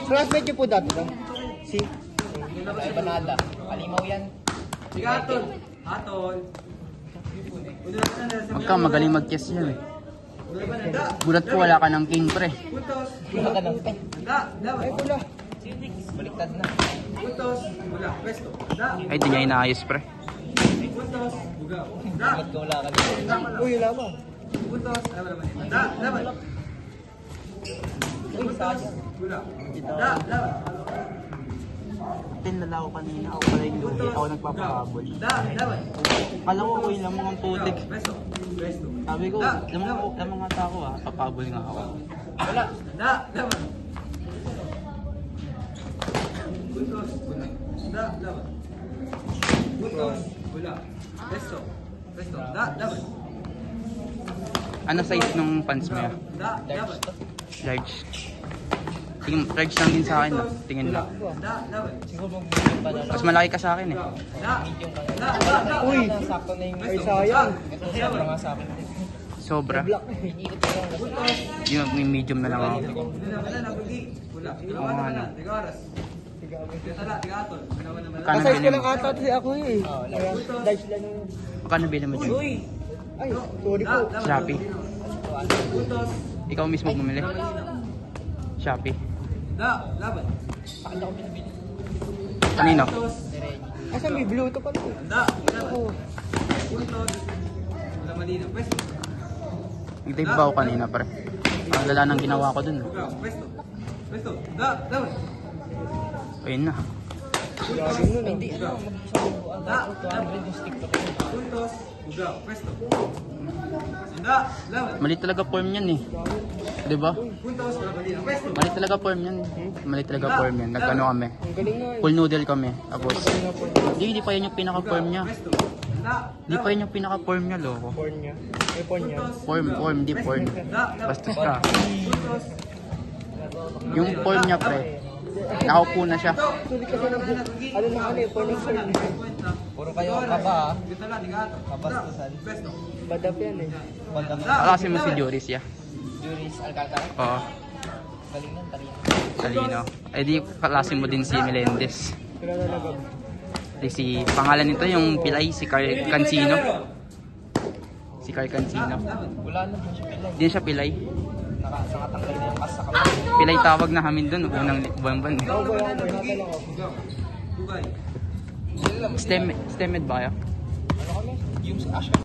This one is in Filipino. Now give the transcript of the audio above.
Classmate niyo po dati lang? Si? Ay, Banada. Kalimaw yan. Hatol. Hatol. Magka magaling mag-kiss yan eh. Gulat ko wala ka ng king pre. Wala ka ng pen. Ay, wala. Baliktad na. Ay di niya inaayos pre. Bakit ka wala ka ng Uy, wala ba? Uy, sayang. Tinlala ko kanina, ako pala yung lugi, ako nagpapahabol. Kala ko okay lang mga putik. Sabi ko, lamang nga ako papahabol nga ako. Wala. Ano size nung pants mo yan? Large to. Large. Tingin, large lang din sa akin tingin lang. Siguro mag-medium pa na lang. Mas malaki ka sa akin eh. Medium ka na. Uy! Sakto na yung... Ay, sayang. Ito, sobra nga sa akin. Sobra. Inikot ko lang. Yung medium na lang ako. Oo nga no. Magkano Kasay ko bilhin lang mo? ata kasi ako eh. Kaya, dice lang yung... Magkano bilhin mo dyan? Ay, sorry po. Shopee. Ikaw mismo bumili? Shopee. Pakita ko binibili. Kanino? Asa may bluetooth pala eh. Oo. Nag-tape ba ako kanina pre? Ang lala ng ginawa ko dun. Ayun na. Galing nun Hindi, ano, mag-isang 200 yung stick to Mali talaga form yan eh. Diba? Mali talaga form yan. Mali talaga form yan. Nagkano kami. Ang galing nga eh. Full noodle kami. Tapos, hindi pa yun yung pinaka-form niya. Hindi pa yun yung pinaka-form niya, loko. Porn niya. May porn niya. Form, hindi porn. Bastos ka. Yung form niya, pre. Nakaupo na siya. Sulit kasi ng ano na ano eh, porn ng porn. Puro kayo kaba ah. Kabastusan. Badap yan eh. Bandang Kakasi mo si Joris, ya. Juris Alcantara. Oo. Galing nun, talino. Talino. Eh di, kakasi mo din si Melendez. Sila talaga. Di si, pangalan nito yung Pilay, si Carl Cancino. Si Carl Cancino. Wala naman siya pilay. Hindi siya Pilay. Nakatanggal na yung kas sa kamay. Pilay tawag na kami dun, unang buwan-buwan. Ako ba yan? Natal ako. Stemed ba kayo? Ano kami? Yung Ash